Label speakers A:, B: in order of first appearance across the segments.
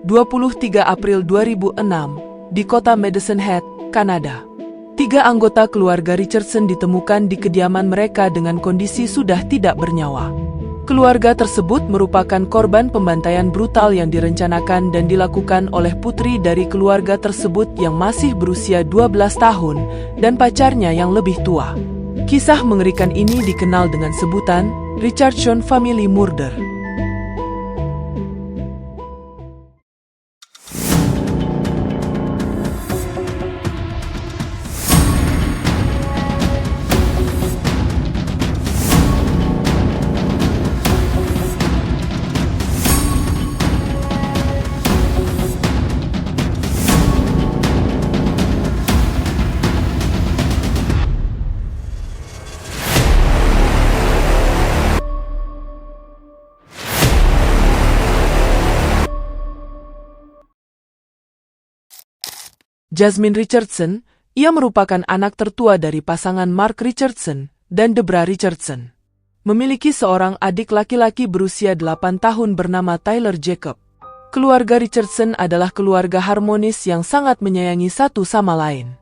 A: 23 April 2006, di kota Medicine Hat, Kanada. 3 anggota keluarga Richardson ditemukan di kediaman mereka dengan kondisi sudah tidak bernyawa. Keluarga tersebut merupakan korban pembantaian brutal yang direncanakan dan dilakukan oleh putri dari keluarga tersebut yang masih berusia 12 tahun dan pacarnya yang lebih tua. Kisah mengerikan ini dikenal dengan sebutan Richardson Family Murder. Jasmine Richardson, ia merupakan anak tertua dari pasangan Mark Richardson dan Debra Richardson. Memiliki seorang adik laki-laki berusia 8 tahun bernama Tyler Jacob. Keluarga Richardson adalah keluarga harmonis yang sangat menyayangi satu sama lain.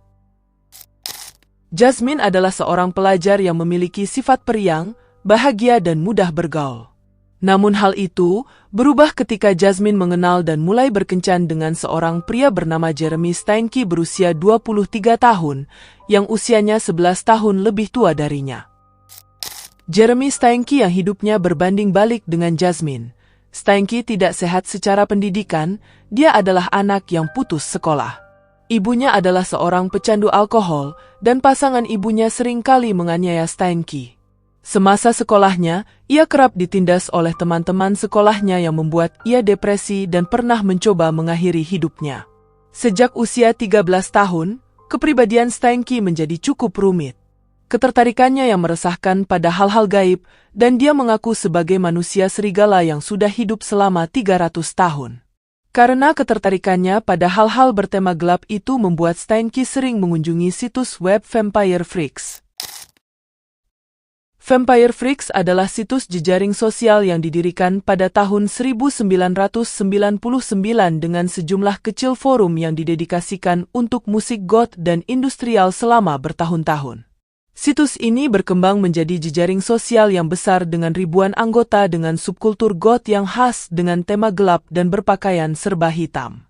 A: Jasmine adalah seorang pelajar yang memiliki sifat periang, bahagia dan mudah bergaul. Namun hal itu berubah ketika Jasmine mengenal dan mulai berkencan dengan seorang pria bernama Jeremy Steinke berusia 23 tahun, yang usianya 11 tahun lebih tua darinya. Jeremy Steinke yang hidupnya berbanding balik dengan Jasmine. Steinke tidak sehat secara pendidikan, dia adalah anak yang putus sekolah. Ibunya adalah seorang pecandu alkohol, dan pasangan ibunya seringkali menganiaya Steinke. Semasa sekolahnya, ia kerap ditindas oleh teman-teman sekolahnya yang membuat ia depresi dan pernah mencoba mengakhiri hidupnya. Sejak usia 13 tahun, kepribadian Steinke menjadi cukup rumit. Ketertarikannya yang meresahkan pada hal-hal gaib, dan dia mengaku sebagai manusia serigala yang sudah hidup selama 300 tahun. Karena ketertarikannya pada hal-hal bertema gelap itu membuat Steinke sering mengunjungi situs web Vampire Freaks. Vampire Freaks adalah situs jejaring sosial yang didirikan pada tahun 1999 dengan sejumlah kecil forum yang didedikasikan untuk musik goth dan industrial selama bertahun-tahun. Situs ini berkembang menjadi jejaring sosial yang besar dengan ribuan anggota dengan subkultur goth yang khas dengan tema gelap dan berpakaian serba hitam.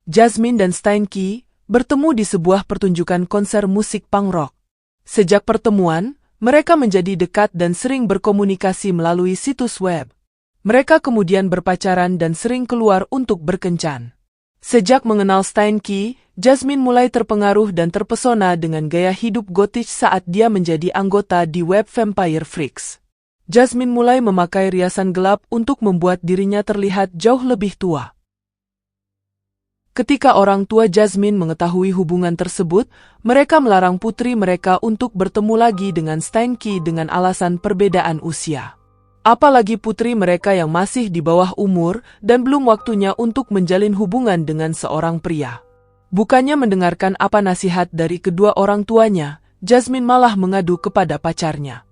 A: Jasmine dan Steinke bertemu di sebuah pertunjukan konser musik punk rock. Sejak pertemuan, mereka menjadi dekat dan sering berkomunikasi melalui situs web. Mereka kemudian berpacaran dan sering keluar untuk berkencan. Sejak mengenal Steinke, Jasmine mulai terpengaruh dan terpesona dengan gaya hidup gotish saat dia menjadi anggota di web Vampire Freaks. Jasmine mulai memakai riasan gelap untuk membuat dirinya terlihat jauh lebih tua. Ketika orang tua Jasmine mengetahui hubungan tersebut, mereka melarang putri mereka untuk bertemu lagi dengan Steinke dengan alasan perbedaan usia. Apalagi putri mereka yang masih di bawah umur dan belum waktunya untuk menjalin hubungan dengan seorang pria. Bukannya mendengarkan apa nasihat dari kedua orang tuanya, Jasmine malah mengadu kepada pacarnya.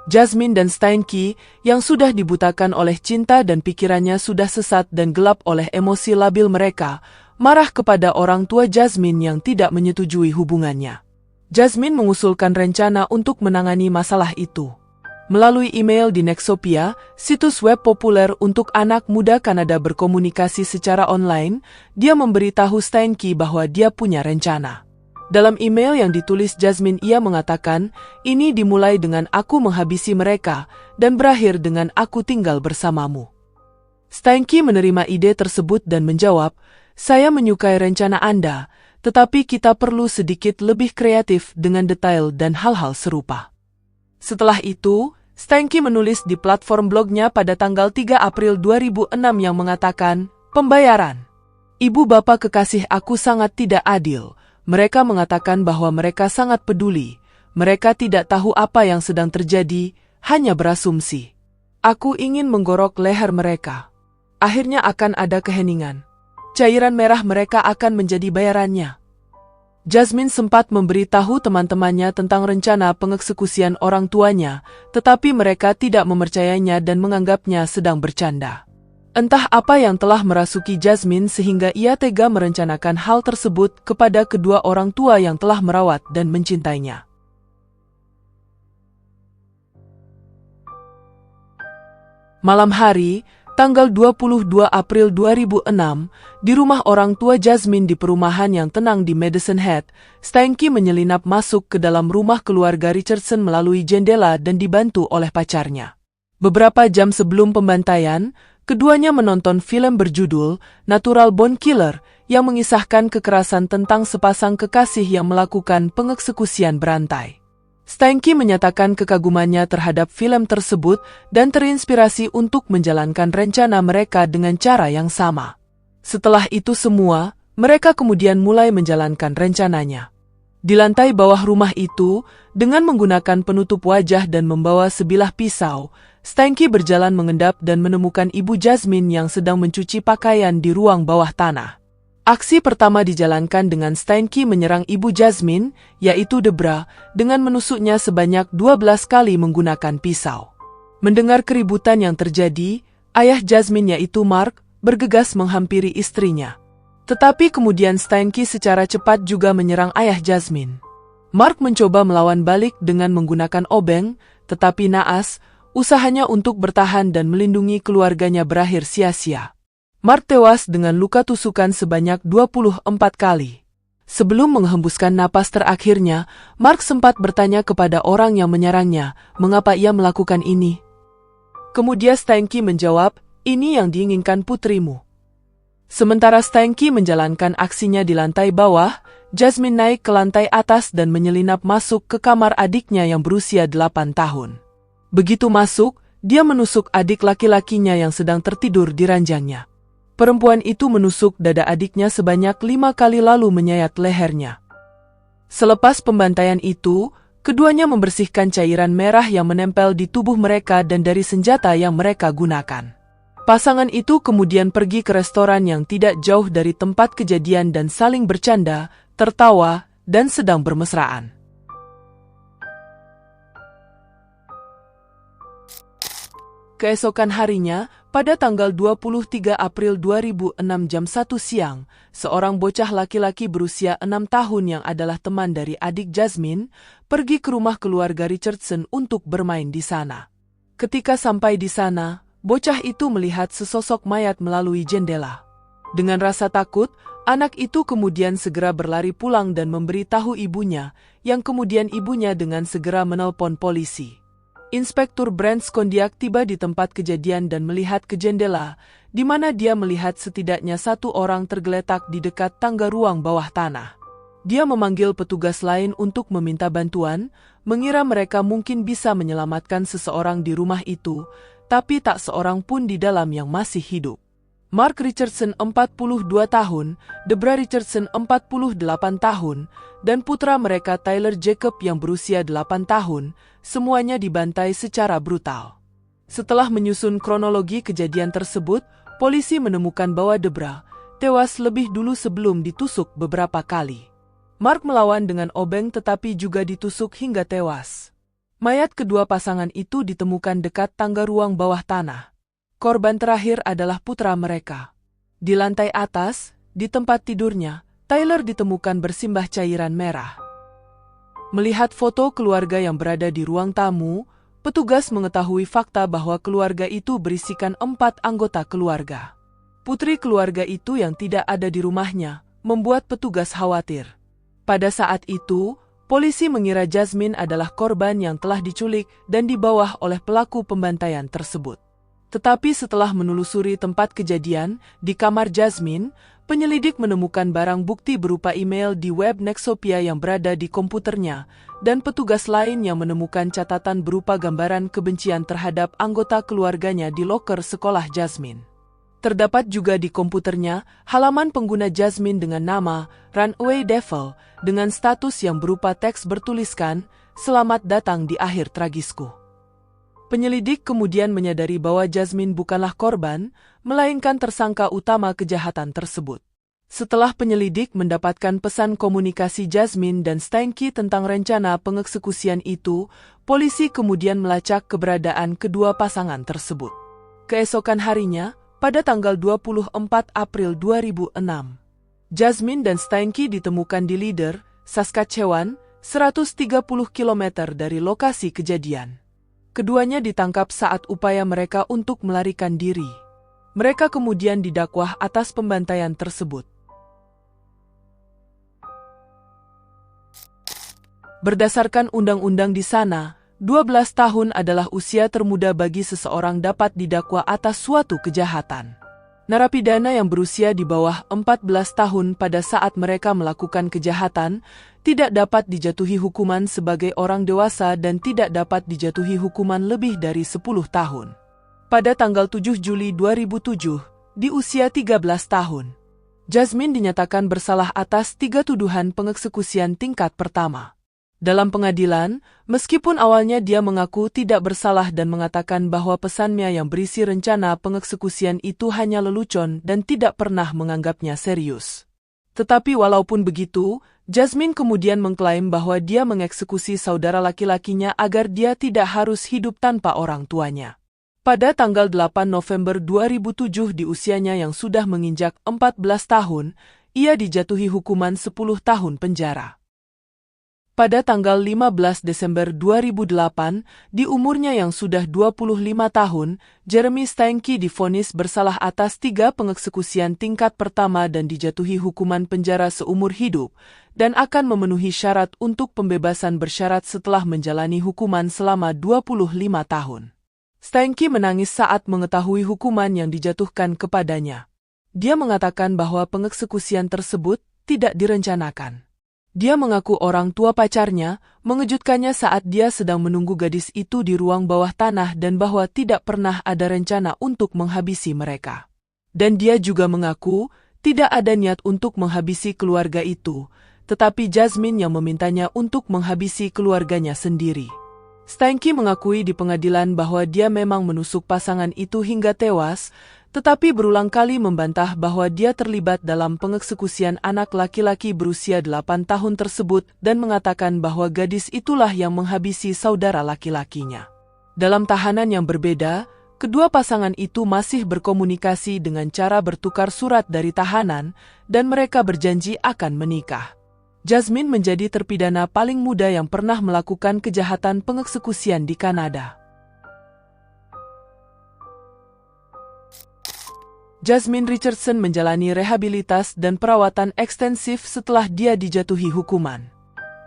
A: Jasmine dan Steinke, yang sudah dibutakan oleh cinta dan pikirannya sudah sesat dan gelap oleh emosi labil mereka, marah kepada orang tua Jasmine yang tidak menyetujui hubungannya. Jasmine mengusulkan rencana untuk menangani masalah itu. Melalui email di Nexopia, situs web populer untuk anak muda Kanada berkomunikasi secara online, dia memberitahu Steinke bahwa dia punya rencana. Dalam email yang ditulis Jasmine, ia mengatakan, ini dimulai dengan aku menghabisi mereka, dan berakhir dengan aku tinggal bersamamu. Steinke menerima ide tersebut dan menjawab, saya menyukai rencana Anda, tetapi kita perlu sedikit lebih kreatif dengan detail dan hal-hal serupa. Setelah itu, Steinke menulis di platform blognya pada tanggal 3 April 2006 yang mengatakan, pembayaran. Ibu bapak kekasih aku sangat tidak adil. Mereka mengatakan bahwa mereka sangat peduli. Mereka tidak tahu apa yang sedang terjadi, hanya berasumsi. Aku ingin menggorok leher mereka. Akhirnya akan ada keheningan. Cairan merah mereka akan menjadi bayarannya. Jasmine sempat memberitahu teman-temannya tentang rencana pengeksekusian orang tuanya, tetapi mereka tidak mempercayainya dan menganggapnya sedang bercanda. Entah apa yang telah merasuki Jasmine sehingga ia tega merencanakan hal tersebut kepada kedua orang tua yang telah merawat dan mencintainya. Malam hari, tanggal 22 April 2006, di rumah orang tua Jasmine di perumahan yang tenang di Madison Head, Steinke menyelinap masuk ke dalam rumah keluarga Richardson melalui jendela dan dibantu oleh pacarnya. Beberapa jam sebelum pembantaian, keduanya menonton film berjudul Natural Born Killer yang mengisahkan kekerasan tentang sepasang kekasih yang melakukan pengeksekusian berantai. Steinke menyatakan kekagumannya terhadap film tersebut dan terinspirasi untuk menjalankan rencana mereka dengan cara yang sama. Setelah itu semua, mereka kemudian mulai menjalankan rencananya. Di lantai bawah rumah itu, dengan menggunakan penutup wajah dan membawa sebilah pisau, Steinke berjalan mengendap dan menemukan ibu Jasmine yang sedang mencuci pakaian di ruang bawah tanah. Aksi pertama dijalankan dengan Steinke menyerang ibu Jasmine, yaitu Debra, dengan menusuknya sebanyak 12 kali menggunakan pisau. Mendengar keributan yang terjadi, ayah Jasmine yaitu Mark, bergegas menghampiri istrinya. Tetapi kemudian Steinke secara cepat juga menyerang ayah Jasmine. Mark mencoba melawan balik dengan menggunakan obeng, tetapi naas, usahanya untuk bertahan dan melindungi keluarganya berakhir sia-sia. Mark tewas dengan luka tusukan sebanyak 24 kali. Sebelum menghembuskan napas terakhirnya, Mark sempat bertanya kepada orang yang menyerangnya, mengapa ia melakukan ini. Kemudian Steinke menjawab, ini yang diinginkan putrimu. Sementara Steinke menjalankan aksinya di lantai bawah, Jasmine naik ke lantai atas dan menyelinap masuk ke kamar adiknya yang berusia 8 tahun. Begitu masuk, dia menusuk adik laki-lakinya yang sedang tertidur di ranjangnya. Perempuan itu menusuk dada adiknya sebanyak 5 kali lalu menyayat lehernya. Selepas pembantaian itu, keduanya membersihkan cairan merah yang menempel di tubuh mereka dan dari senjata yang mereka gunakan. Pasangan itu kemudian pergi ke restoran yang tidak jauh dari tempat kejadian dan saling bercanda, tertawa, dan sedang bermesraan. Keesokan harinya, pada tanggal 23 April 2006 jam 1 siang, seorang bocah laki-laki berusia 6 tahun yang adalah teman dari adik Jasmine, pergi ke rumah keluarga Richardson untuk bermain di sana. Ketika sampai di sana, bocah itu melihat sesosok mayat melalui jendela. Dengan rasa takut, anak itu kemudian segera berlari pulang dan memberitahu ibunya, yang kemudian ibunya dengan segera menelpon polisi. Inspektur Brent Skondiak tiba di tempat kejadian dan melihat ke jendela, di mana dia melihat setidaknya satu orang tergeletak di dekat tangga ruang bawah tanah. Dia memanggil petugas lain untuk meminta bantuan, mengira mereka mungkin bisa menyelamatkan seseorang di rumah itu, tapi tak seorang pun di dalam yang masih hidup. Mark Richardson 42 tahun, Debra Richardson 48 tahun, dan putra mereka Tyler Jacob yang berusia 8 tahun, semuanya dibantai secara brutal. Setelah menyusun kronologi kejadian tersebut, polisi menemukan bahwa Debra tewas lebih dulu sebelum ditusuk beberapa kali. Mark melawan dengan obeng tetapi juga ditusuk hingga tewas. Mayat kedua pasangan itu ditemukan dekat tangga ruang bawah tanah. Korban terakhir adalah putra mereka. Di lantai atas, di tempat tidurnya, Tyler ditemukan bersimbah cairan merah. Melihat foto keluarga yang berada di ruang tamu, petugas mengetahui fakta bahwa keluarga itu berisikan 4 anggota keluarga. Putri keluarga itu yang tidak ada di rumahnya, membuat petugas khawatir. Pada saat itu, polisi mengira Jasmine adalah korban yang telah diculik dan dibawa oleh pelaku pembantaian tersebut. Tetapi setelah menelusuri tempat kejadian, di kamar Jasmine, penyelidik menemukan barang bukti berupa email di web Nexopia yang berada di komputernya, dan petugas lain yang menemukan catatan berupa gambaran kebencian terhadap anggota keluarganya di loker sekolah Jasmine. Terdapat juga di komputernya halaman pengguna Jasmine dengan nama Runaway Devil dengan status yang berupa teks bertuliskan, "Selamat datang di akhir tragisku." Penyelidik kemudian menyadari bahwa Jasmine bukanlah korban, melainkan tersangka utama kejahatan tersebut. Setelah penyelidik mendapatkan pesan komunikasi Jasmine dan Steinke tentang rencana pengeksekusian itu, polisi kemudian melacak keberadaan kedua pasangan tersebut. Keesokan harinya, pada tanggal 24 April 2006, Jasmine dan Steinke ditemukan di Leader, Saskatchewan, 130 km dari lokasi kejadian. Keduanya ditangkap saat upaya mereka untuk melarikan diri. Mereka kemudian didakwa atas pembantaian tersebut. Berdasarkan undang-undang di sana, 12 tahun adalah usia termuda bagi seseorang dapat didakwa atas suatu kejahatan. Narapidana yang berusia di bawah 14 tahun pada saat mereka melakukan kejahatan tidak dapat dijatuhi hukuman sebagai orang dewasa dan tidak dapat dijatuhi hukuman lebih dari 10 tahun. Pada tanggal 7 Juli 2007, di usia 13 tahun, Jasmine dinyatakan bersalah atas 3 tuduhan pengeksekusian tingkat pertama. Dalam pengadilan, meskipun awalnya dia mengaku tidak bersalah dan mengatakan bahwa pesannya yang berisi rencana pengeksekusian itu hanya lelucon dan tidak pernah menganggapnya serius. Tetapi walaupun begitu, Jasmine kemudian mengklaim bahwa dia mengeksekusi saudara laki-lakinya agar dia tidak harus hidup tanpa orang tuanya. Pada tanggal 8 November 2007 di usianya yang sudah menginjak 14 tahun, ia dijatuhi hukuman 10 tahun penjara. Pada tanggal 15 Desember 2008, di umurnya yang sudah 25 tahun, Jeremy Steinke divonis bersalah atas 3 pengeksekusian tingkat pertama dan dijatuhi hukuman penjara seumur hidup, dan akan memenuhi syarat untuk pembebasan bersyarat setelah menjalani hukuman selama 25 tahun. Steinke menangis saat mengetahui hukuman yang dijatuhkan kepadanya. Dia mengatakan bahwa pengeksekusian tersebut tidak direncanakan. Dia mengaku orang tua pacarnya mengejutkannya saat dia sedang menunggu gadis itu di ruang bawah tanah dan bahwa tidak pernah ada rencana untuk menghabisi mereka. Dan dia juga mengaku tidak ada niat untuk menghabisi keluarga itu, tetapi Jasmine yang memintanya untuk menghabisi keluarganya sendiri. Steinke mengakui di pengadilan bahwa dia memang menusuk pasangan itu hingga tewas, tetapi berulang kali membantah bahwa dia terlibat dalam pengeksekusian anak laki-laki berusia 8 tahun tersebut dan mengatakan bahwa gadis itulah yang menghabisi saudara laki-lakinya. Dalam tahanan yang berbeda, kedua pasangan itu masih berkomunikasi dengan cara bertukar surat dari tahanan dan mereka berjanji akan menikah. Jasmine menjadi terpidana paling muda yang pernah melakukan kejahatan pengeksekusian di Kanada. Jasmine Richardson menjalani rehabilitas dan perawatan ekstensif setelah dia dijatuhi hukuman.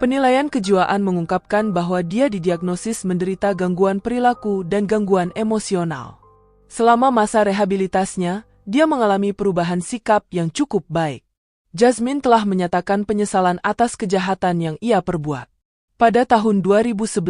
A: Penilaian kejiwaan mengungkapkan bahwa dia didiagnosis menderita gangguan perilaku dan gangguan emosional. Selama masa rehabilitasnya, dia mengalami perubahan sikap yang cukup baik. Jasmine telah menyatakan penyesalan atas kejahatan yang ia perbuat. Pada tahun 2011,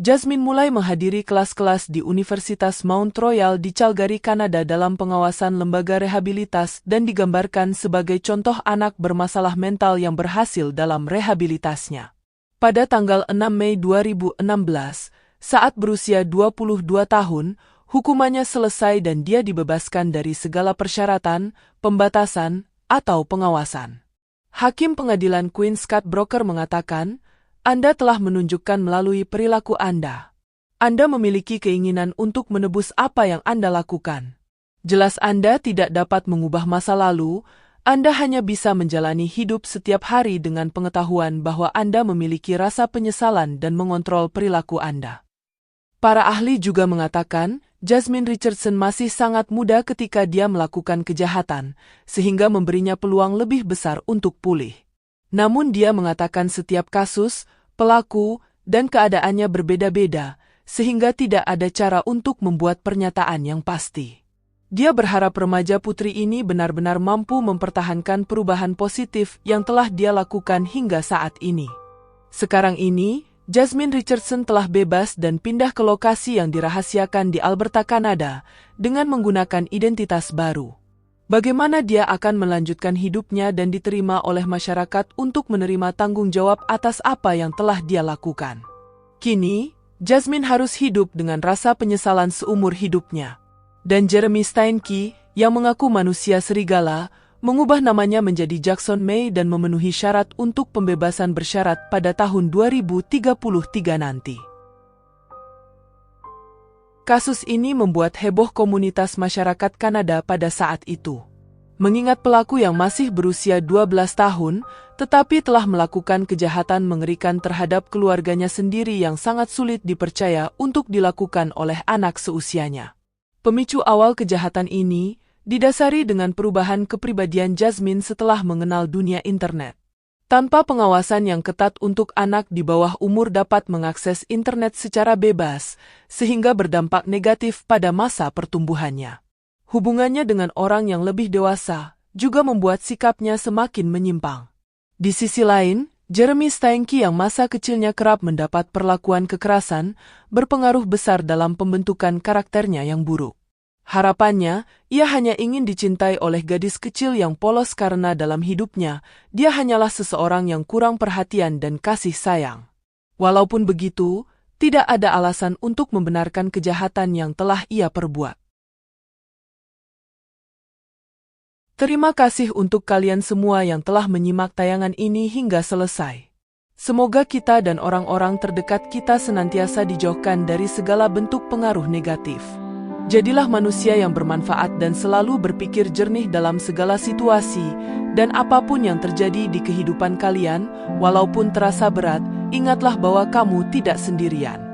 A: Jasmine mulai menghadiri kelas-kelas di Universitas Mount Royal di Calgary, Kanada dalam pengawasan lembaga rehabilitas dan digambarkan sebagai contoh anak bermasalah mental yang berhasil dalam rehabilitasnya. Pada tanggal 6 Mei 2016, saat berusia 22 tahun, hukumannya selesai dan dia dibebaskan dari segala persyaratan, pembatasan, atau pengawasan. Hakim Pengadilan Queen Scott Broker mengatakan, Anda telah menunjukkan melalui perilaku Anda. Anda memiliki keinginan untuk menebus apa yang Anda lakukan. Jelas Anda tidak dapat mengubah masa lalu, Anda hanya bisa menjalani hidup setiap hari dengan pengetahuan bahwa Anda memiliki rasa penyesalan dan mengontrol perilaku Anda. Para ahli juga mengatakan, Jasmine Richardson masih sangat muda ketika dia melakukan kejahatan, sehingga memberinya peluang lebih besar untuk pulih. Namun dia mengatakan setiap kasus, pelaku, dan keadaannya berbeda-beda, sehingga tidak ada cara untuk membuat pernyataan yang pasti. Dia berharap remaja putri ini benar-benar mampu mempertahankan perubahan positif yang telah dia lakukan hingga saat ini. Sekarang ini, Jasmine Richardson telah bebas dan pindah ke lokasi yang dirahasiakan di Alberta, Kanada, dengan menggunakan identitas baru. Bagaimana dia akan melanjutkan hidupnya dan diterima oleh masyarakat untuk menerima tanggung jawab atas apa yang telah dia lakukan. Kini, Jasmine harus hidup dengan rasa penyesalan seumur hidupnya. Dan Jeremy Steinke, yang mengaku manusia serigala, mengubah namanya menjadi Jackson May dan memenuhi syarat untuk pembebasan bersyarat pada tahun 2033 nanti. Kasus ini membuat heboh komunitas masyarakat Kanada pada saat itu. Mengingat pelaku yang masih berusia 12 tahun, tetapi telah melakukan kejahatan mengerikan terhadap keluarganya sendiri yang sangat sulit dipercaya untuk dilakukan oleh anak seusianya. Pemicu awal kejahatan ini didasari dengan perubahan kepribadian Jasmine setelah mengenal dunia internet. Tanpa pengawasan yang ketat untuk anak di bawah umur dapat mengakses internet secara bebas, sehingga berdampak negatif pada masa pertumbuhannya. Hubungannya dengan orang yang lebih dewasa juga membuat sikapnya semakin menyimpang. Di sisi lain, Jeremy Steinke yang masa kecilnya kerap mendapat perlakuan kekerasan berpengaruh besar dalam pembentukan karakternya yang buruk. Harapannya, ia hanya ingin dicintai oleh gadis kecil yang polos karena dalam hidupnya, dia hanyalah seseorang yang kurang perhatian dan kasih sayang. Walaupun begitu, tidak ada alasan untuk membenarkan kejahatan yang telah ia perbuat. Terima kasih untuk kalian semua yang telah menyimak tayangan ini hingga selesai. Semoga kita dan orang-orang terdekat kita senantiasa dijauhkan dari segala bentuk pengaruh negatif. Jadilah manusia yang bermanfaat dan selalu berpikir jernih dalam segala situasi, dan apapun yang terjadi di kehidupan kalian, walaupun terasa berat, ingatlah bahwa kamu tidak sendirian.